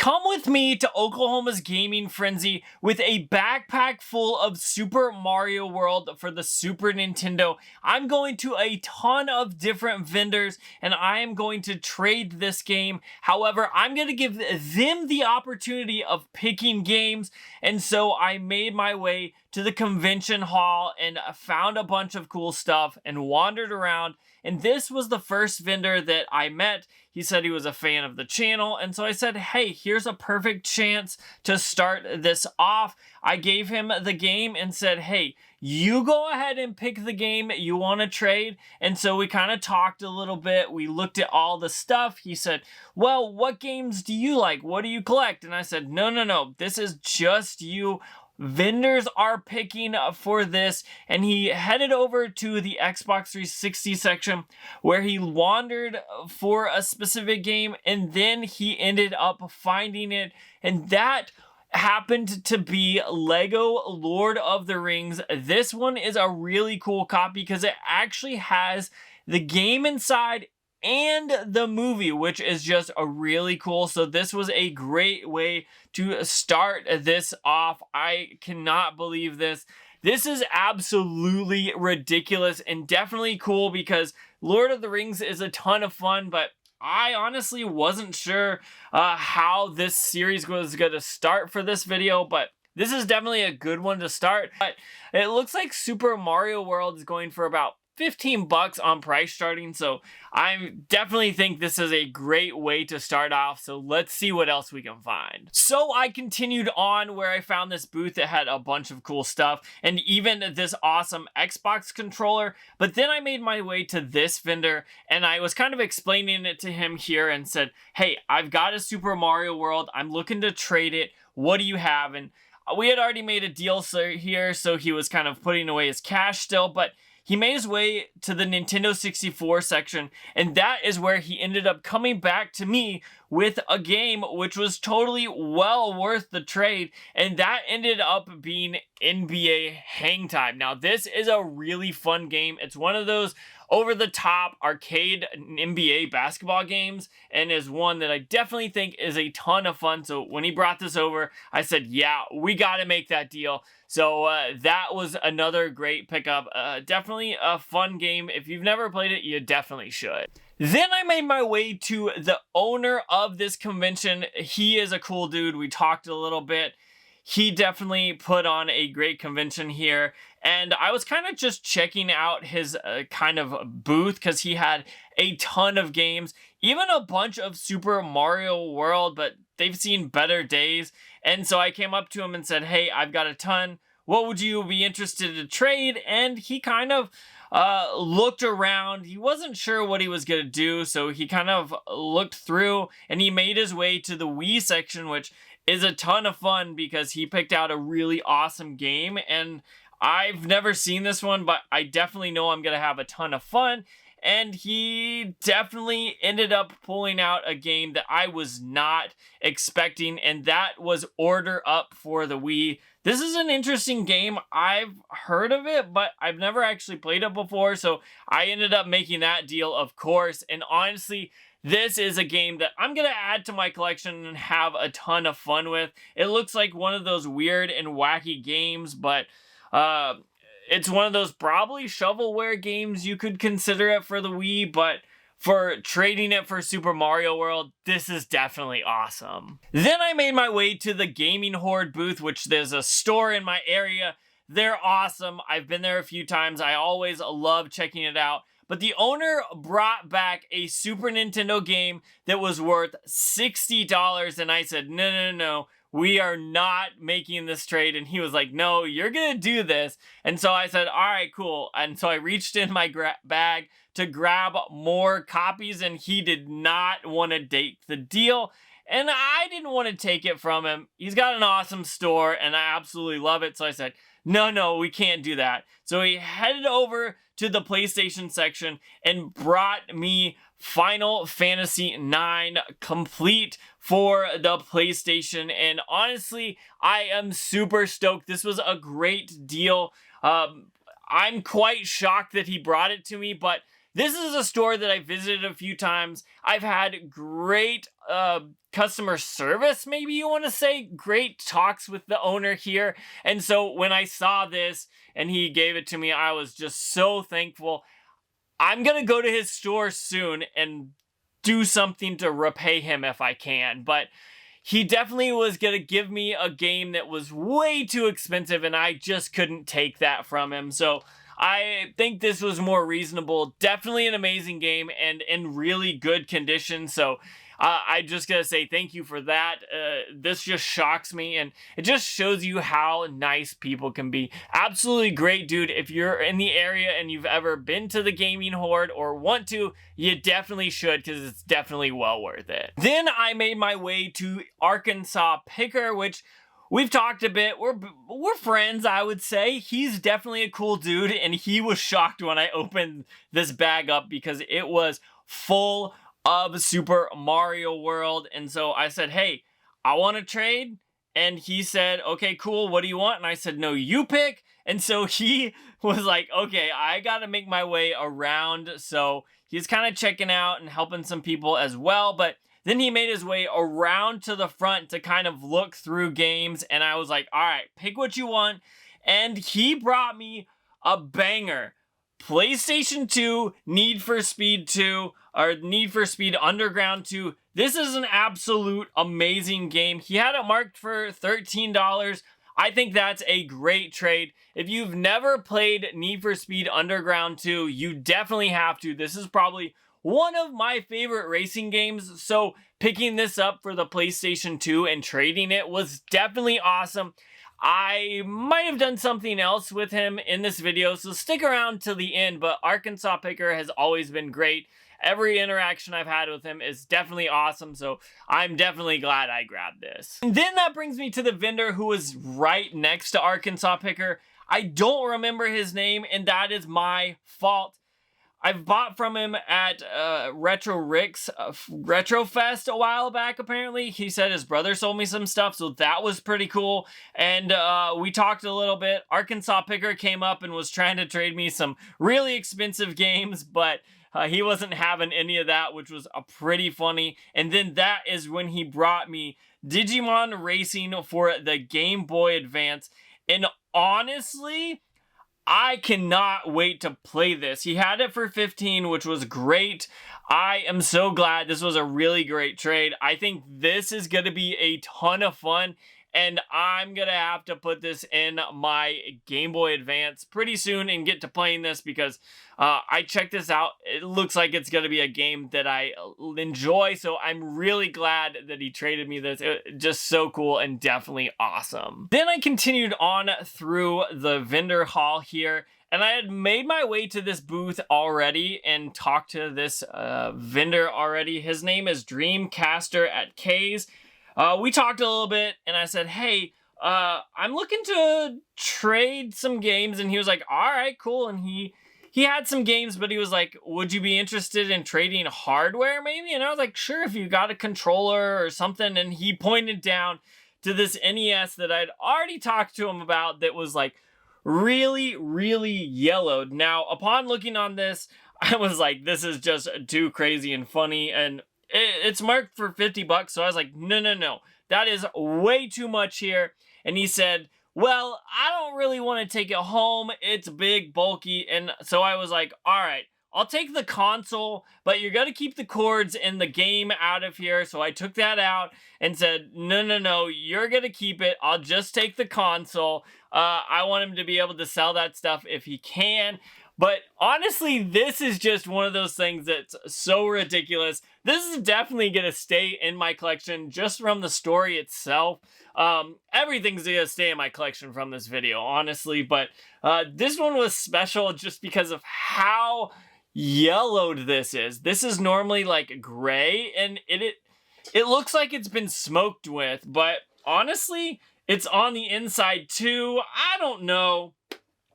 Come with me to Oklahoma's Gaming Frenzy with a backpack full of Super Mario World for the Super Nintendo. I'm going to a ton of different vendors and I am going to trade this game. However, I'm going to give them the opportunity of picking games, and so I made my way to the convention hall and found a bunch of cool stuff and wandered around. And this was the first vendor that I met. He said he was a fan of the channel, and so I said, hey, here's a perfect chance to start this off. I gave him the game and said, hey, you go ahead and pick the game you want to trade. And so we kind of talked a little bit. We looked at all the stuff. He said, well, what games do you like? What do you collect? And I said, no, this is just you. Vendors are picking for this. And he headed over to the Xbox 360 section where he wandered for a specific game, and then he ended up finding it, and that happened to be Lego Lord of the Rings. This one is a really cool copy because it actually has the game inside and the movie, which is just a really cool. So this was a great way to start this off. I cannot believe this. This is absolutely ridiculous and definitely cool because Lord of the Rings is a ton of fun, but I honestly wasn't sure how this series was going to start for this video, but this is definitely a good one to start. But it looks like Super Mario World is going for about $15 on price starting, so I definitely think this is a great way to start off. So let's see what else we can find. So I continued on where I found this booth that had a bunch of cool stuff and even this awesome Xbox controller, but then I made my way to this vendor and I was kind of explaining it to him here and said, hey, I've got a Super Mario World, I'm looking to trade it, what do you have? And we had already made a deal here, so he was kind of putting away his cash still, but he made his way to the Nintendo 64 section, and that is where he ended up coming back to me with a game which was totally well worth the trade, and that ended up being NBA Hang Time. Now, this is a really fun game. It's one of those over-the-top arcade NBA basketball games, and is one that I definitely think is a ton of fun. So when he brought this over, I said, yeah, we got to make that deal. So that was another great pickup. Definitely a fun game. If you've never played it, you definitely should. Then I made my way to the owner of this convention. He is a cool dude. We talked a little bit. He definitely put on a great convention here. And I was kind of just checking out his kind of booth because he had a ton of games, even a bunch of Super Mario World, but they've seen better days. And so I came up to him and said, hey, I've got a ton. What would you be interested to trade? And he kind of looked around. He wasn't sure what he was going to do, so he kind of looked through and he made his way to the Wii section, which is a ton of fun because he picked out a really awesome game. And I've never seen this one, but I definitely know I'm going to have a ton of fun. And he definitely ended up pulling out a game that I was not expecting, and that was Order Up for the Wii. This is an interesting game. I've heard of it, but I've never actually played it before, so I ended up making that deal, of course. And honestly, this is a game that I'm going to add to my collection and have a ton of fun with. It looks like one of those weird and wacky games, but it's one of those probably shovelware games. You could consider it for the Wii, but for trading it for Super Mario World, this is definitely awesome. Then I made my way to the Gaming Horde booth, which there's a store in my area. They're awesome. I've been there a few times. I always love checking it out. But the owner brought back a Super Nintendo game that was worth $60, and I said, no. We are not making this trade. And he was like, no, you're going to do this. And so I said, all right, cool. And so I reached in my bag to grab more copies, and he did not want to take the deal. And I didn't want to take it from him. He's got an awesome store, and I absolutely love it. So I said, no, we can't do that. So he headed over to the PlayStation section and brought me Final Fantasy IX complete for the PlayStation. And honestly, I am super stoked. This was a great deal. I'm quite shocked that he brought it to me, but this is a store that I visited a few times. I've had great customer service, maybe you want to say. Great talks with the owner here. And so when I saw this and he gave it to me, I was just so thankful. I'm gonna go to his store soon and do something to repay him if I can, but he definitely was gonna give me a game that was way too expensive, and I just couldn't take that from him. So I think this was more reasonable. Definitely an amazing game and in really good condition. So I just gotta say thank you for that. This just shocks me, and it just shows you how nice people can be. Absolutely great, dude. If you're in the area and you've ever been to the Gaming Horde or want to, you definitely should, because it's definitely well worth it. Then I made my way to Arkansas Picker, which we've talked a bit. We're friends, I would say. He's definitely a cool dude, and he was shocked when I opened this bag up because it was full of Super Mario World. And so I said, hey, I want to trade. And he said, okay, cool, what do you want? And I said, no, you pick. And so he was like, okay, I gotta make my way around. So he's kind of checking out and helping some people as well. But then he made his way around to the front to kind of look through games. And I was like, all right, pick what you want. And he brought me a banger. PlayStation 2, Need for Speed 2, or Need for Speed Underground 2. This is an absolute amazing game. He had it marked for $13. I think that's a great trade. If you've never played Need for Speed Underground 2, you definitely have to. This is probably one of my favorite racing games, so picking this up for the PlayStation 2 and trading it was definitely awesome. I might have done something else with him in this video, so stick around till the end, but Arkansas Picker has always been great. Every interaction I've had with him is definitely awesome, so I'm definitely glad I grabbed this. And then that brings me to the vendor who was right next to Arkansas Picker. I don't remember his name, and that is my fault. I've bought from him at Retro Rick's Retro Fest a while back, apparently. He said his brother sold me some stuff, so that was pretty cool. And we talked a little bit. Arkansas Picker came up and was trying to trade me some really expensive games, but he wasn't having any of that, which was pretty funny. And then that is when he brought me Digimon Racing for the Game Boy Advance. And honestly, I cannot wait to play this. He had it for $15, which was great. I am so glad. This was a really great trade. I think this is going to be a ton of fun, and I'm going to have to put this in my Game Boy Advance pretty soon and get to playing this because I checked this out. It looks like it's going to be a game that I enjoy, so I'm really glad that he traded me this. Just so cool and definitely awesome. Then I continued on through the vendor hall here, and I had made my way to this booth already and talked to this vendor already. His name is Dreamcaster at K's. We talked a little bit, and I said, hey, I'm looking to trade some games, and he was like, all right, cool, and he had some games, but he was like, would you be interested in trading hardware, maybe? And I was like, sure, if you got a controller or something, and he pointed down to this NES that I'd already talked to him about that was, like, really, really yellowed. Now, upon looking on this, I was like, this is just too crazy and funny, and it's marked for $50, so I was like, no, that is way too much here. And he said, well, I don't really want to take it home. It's big, bulky, and so I was like, all right, I'll take the console, but you're going to keep the cords in the game out of here. So I took that out and said, no, you're going to keep it. I'll just take the console. I want him to be able to sell that stuff if he can. But honestly, this is just one of those things that's so ridiculous. This is definitely going to stay in my collection just from the story itself. Everything's going to stay in my collection from this video, honestly. But this one was special just because of how yellowed this is. This is normally like gray, and it looks like it's been smoked with. But honestly, it's on the inside too. I don't know.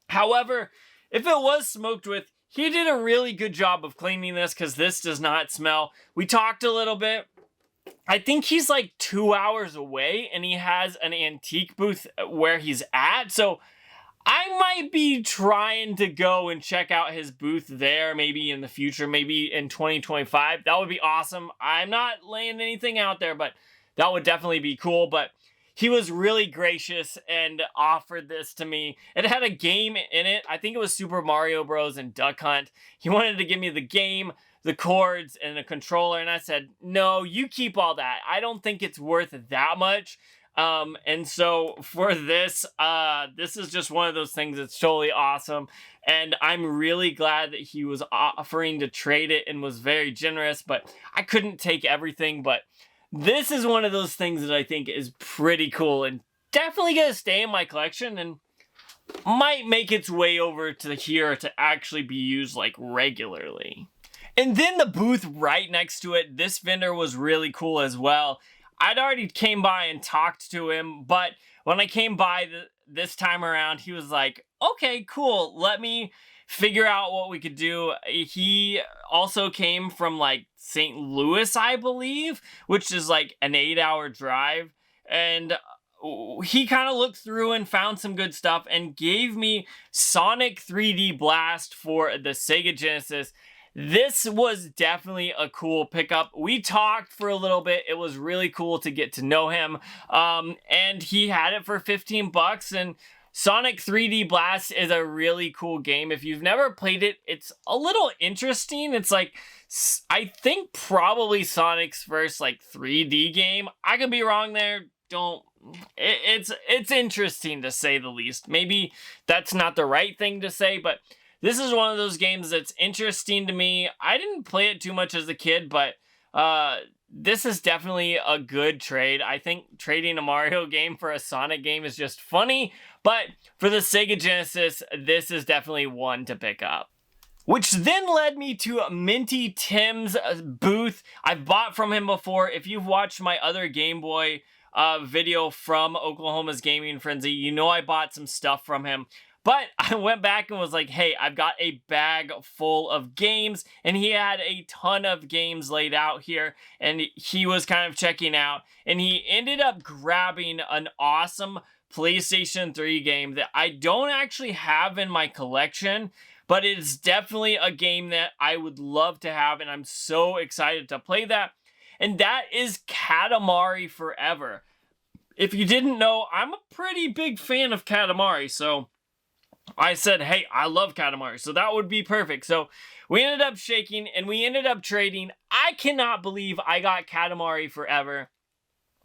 However, if it was smoked with, he did a really good job of cleaning this because this does not smell. We talked a little bit. I think he's like 2 hours away and he has an antique booth where he's at. So I might be trying to go and check out his booth there maybe in the future, maybe in 2025. That would be awesome. I'm not laying anything out there, but that would definitely be cool. But he was really gracious and offered this to me. It had a game in it. I think it was Super Mario Bros. And Duck Hunt. He wanted to give me the game, the cords, and a controller. And I said, no, you keep all that. I don't think it's worth that much. And so for this, this is just one of those things that's totally awesome. And I'm really glad that he was offering to trade it and was very generous, but I couldn't take everything. But this is one of those things that I think is pretty cool and definitely gonna stay in my collection and might make its way over to here to actually be used like regularly. And then the booth right next to it, this vendor was really cool as well. I'd already came by and talked to him, but when I came by this time around, he was like, okay, cool, let me figure out what we could do. He also came from like St. Louis, I believe, which is like an 8-hour drive. And he kind of looked through and found some good stuff and gave me Sonic 3D Blast for the Sega Genesis. This was definitely a cool pickup. We talked for a little bit. It was really cool to get to know him. And he had it for 15 bucks. And Sonic 3D Blast is a really cool game. If you've never played it, it's a little interesting. It's like, I think probably Sonic's first like 3D game. I could be wrong there. It's interesting to say the least. Maybe that's not the right thing to say, but this is one of those games that's interesting to me. I didn't play it too much as a kid, but this is definitely a good trade. I think trading a Mario game for a Sonic game is just funny, but for the Sega Genesis, this is definitely one to pick up. Which then led me to Minty Tim's booth. I've bought from him before. If you've watched my other Game Boy video from Oklahoma's Gaming Frenzy, you know I bought some stuff from him. But I went back and was like, hey, I've got a bag full of games. And he had a ton of games laid out here. And he was kind of checking out. And he ended up grabbing an awesome PlayStation 3 game that I don't actually have in my collection. But it's definitely a game that I would love to have. And I'm so excited to play that. And that is Katamari Forever. If you didn't know, I'm a pretty big fan of Katamari. So I said, hey, I love Katamari, so that would be perfect. So we ended up shaking and we ended up trading. I cannot believe I got Katamari Forever.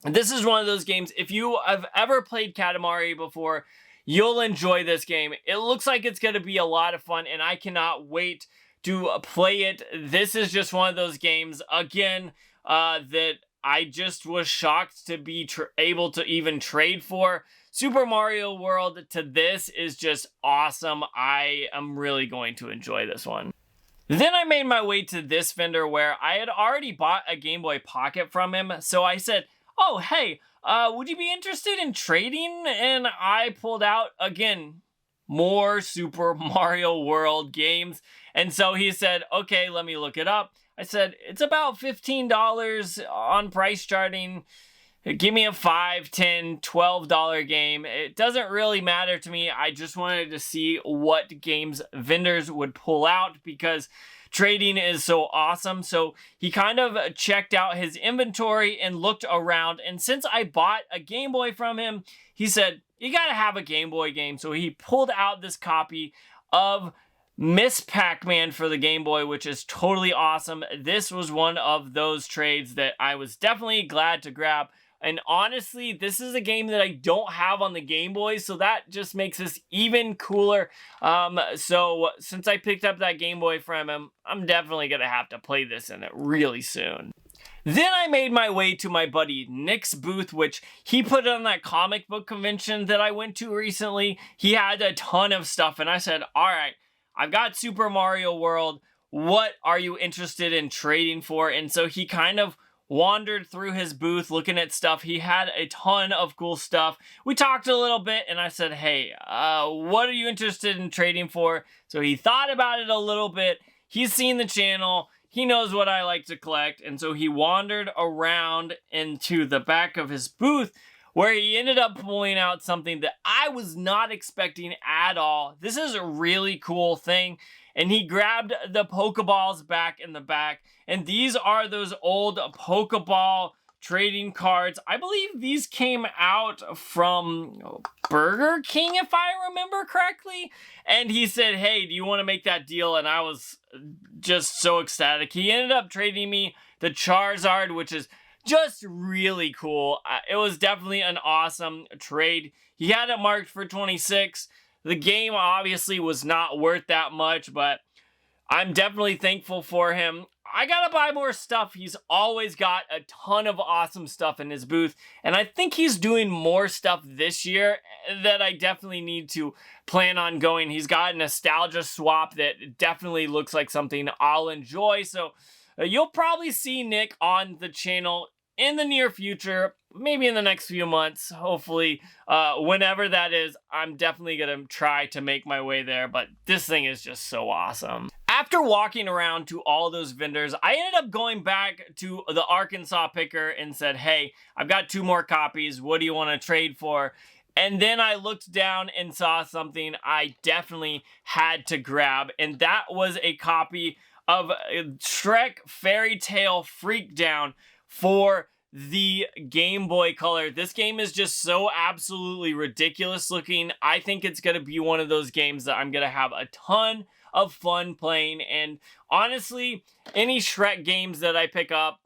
This is one of those games, if you have ever played Katamari before, you'll enjoy this game. It looks like it's going to be a lot of fun, and I cannot wait to play it. This is just one of those games, again, that I just was shocked to be able to even trade for. Super Mario World to this is just awesome. I am really going to enjoy this one. Then I made my way to this vendor where I had already bought a Game Boy Pocket from him. So I said, oh, hey, would you be interested in trading? And I pulled out, again, more Super Mario World games. And so he said, okay, let me look it up. I said, it's about $15 on price charting. Give me a $5, $10, $12 game. It doesn't really matter to me. I just wanted to see what games vendors would pull out because trading is so awesome. So he kind of checked out his inventory and looked around. And since I bought a Game Boy from him, he said, you gotta have a Game Boy game. So he pulled out this copy of Miss Pac-Man for the Game Boy, which is totally awesome. This was one of those trades that I was definitely glad to grab. And honestly, this is a game that I don't have on the Game Boy, so that just makes this even cooler. So since I picked up that Game Boy from him, I'm definitely going to have to play this in it really soon. Then I made my way to my buddy Nick's booth, which he put on that comic book convention that I went to recently. He had a ton of stuff, and I said, all right, I've got Super Mario World. What are you interested in trading for? And so he kind of wandered through his booth looking at stuff. He had a ton of cool stuff. We talked a little bit and I said, hey, what are you interested in trading for? So he thought about it a little bit. He's seen the channel. He knows what I like to collect. And so he wandered around into the back of his booth where he ended up pulling out something that I was not expecting at all. This is a really cool thing. And he grabbed the Pokeballs back in the back. And these are those old Pokeball trading cards. I believe these came out from Burger King, if I remember correctly. And he said, hey, do you want to make that deal? And I was just so ecstatic. He ended up trading me the Charizard, which is just really cool. It was definitely an awesome trade. He had it marked for 26. The game obviously was not worth that much, but I'm definitely thankful for him. I gotta buy more stuff. He's always got a ton of awesome stuff in his booth, and I think he's doing more stuff this year that I definitely need to plan on going. He's got a nostalgia swap that definitely looks like something I'll enjoy, so you'll probably see Nick on the channel in the near future, maybe in the next few months, hopefully, whenever that is. I'm definitely gonna try to make my way there, but this thing is just so awesome. After walking around to all those vendors, I ended up going back to the Arkansas picker and said, hey, I've got 2 more copies. What do you want to trade for? And then I looked down and saw something I definitely had to grab, and that was a copy of Shrek Fairy Tale Freakdown for the Game Boy Color. This game is just so absolutely ridiculous looking. I think it's going to be one of those games that I'm going to have a ton of fun playing, and honestly, any Shrek games that I pick up,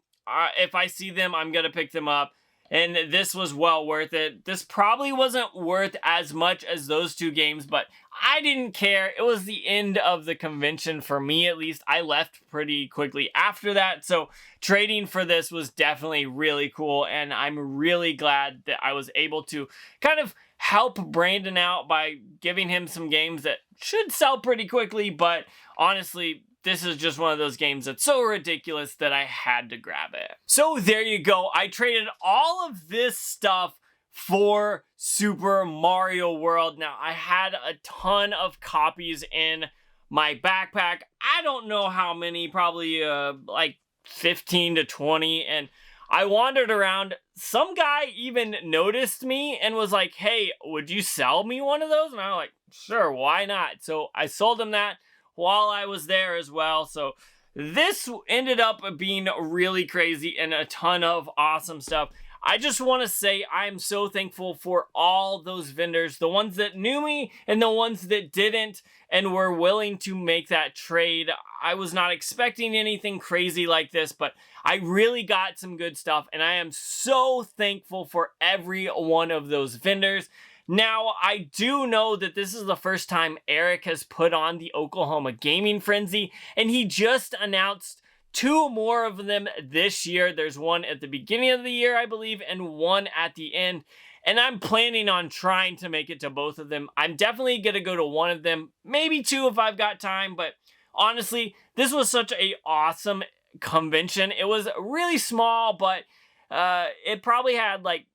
if I see them, I'm going to pick them up. And this was well worth it. This probably wasn't worth as much as those 2 games, but I didn't care. It was the end of the convention for me, at least. I left pretty quickly after that, so trading for this was definitely really cool, and I'm really glad that I was able to kind of help Brandon out by giving him some games that should sell pretty quickly, but honestly, this is just one of those games that's so ridiculous that I had to grab it. So there you go. I traded all of this stuff for Super Mario World. Now, I had a ton of copies in my backpack. I don't know how many, probably like 15 to 20. And I wandered around. Some guy even noticed me and was like, hey, would you sell me one of those? And I was like, sure, why not? So I sold him that while I was there as well. So this ended up being really crazy and a ton of awesome stuff. I just want to say I'm so thankful for all those vendors, the ones that knew me and the ones that didn't and were willing to make that trade. I was not expecting anything crazy like this, but I really got some good stuff, and I am so thankful for every one of those vendors. Now, I do know that this is the first time Eric has put on the Oklahoma Gaming Frenzy, and he just announced 2 more of them this year. There's one at the beginning of the year, I believe, and one at the end. And I'm planning on trying to make it to both of them. I'm definitely going to go to one of them, maybe 2 if I've got time, but honestly, this was such a awesome convention. It was really small, but it probably had like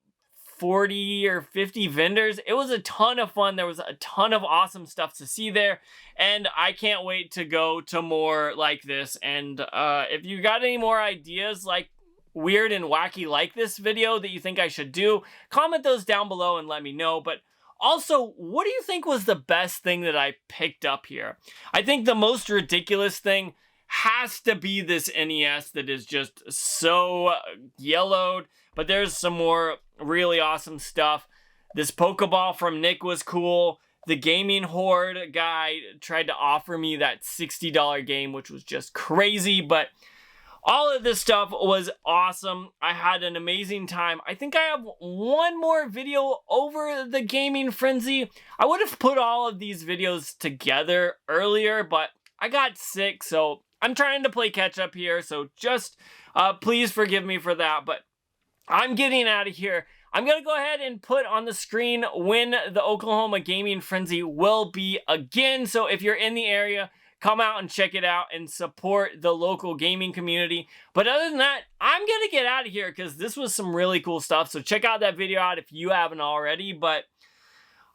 40 or 50 vendors. It was a ton of fun. There was a ton of awesome stuff to see there, and I can't wait to go to more like this. And if you got any more ideas like weird and wacky like this video that you think I should do, comment those down below and let me know. But also, what do you think was the best thing that I picked up here? I think the most ridiculous thing has to be this NES that is just so yellowed, but there's some more really awesome stuff. This Pokeball from Nick was cool. The Gaming Horde guy tried to offer me that $60 game, which was just crazy, but all of this stuff was awesome. I had an amazing time. I think I have one more video over the Gaming Frenzy. I would have put all of these videos together earlier, but I got sick, so I'm trying to play catch up here, so just please forgive me for that, but I'm getting out of here. I'm going to go ahead and put on the screen when the Oklahoma Gaming Frenzy will be again, so if you're in the area, come out and check it out and support the local gaming community. But other than that, I'm going to get out of here because this was some really cool stuff, so check out that video out if you haven't already, but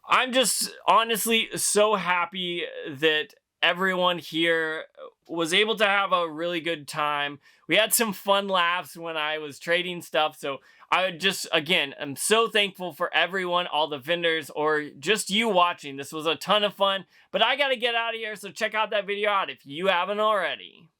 I'm just honestly so happy that everyone here was able to have a really good time. We had some fun laughs when I was trading stuff. So I would just, again, I'm so thankful for everyone, all the vendors, or just you watching. This was a ton of fun, but I got to get out of here. So check out that video out if you haven't already.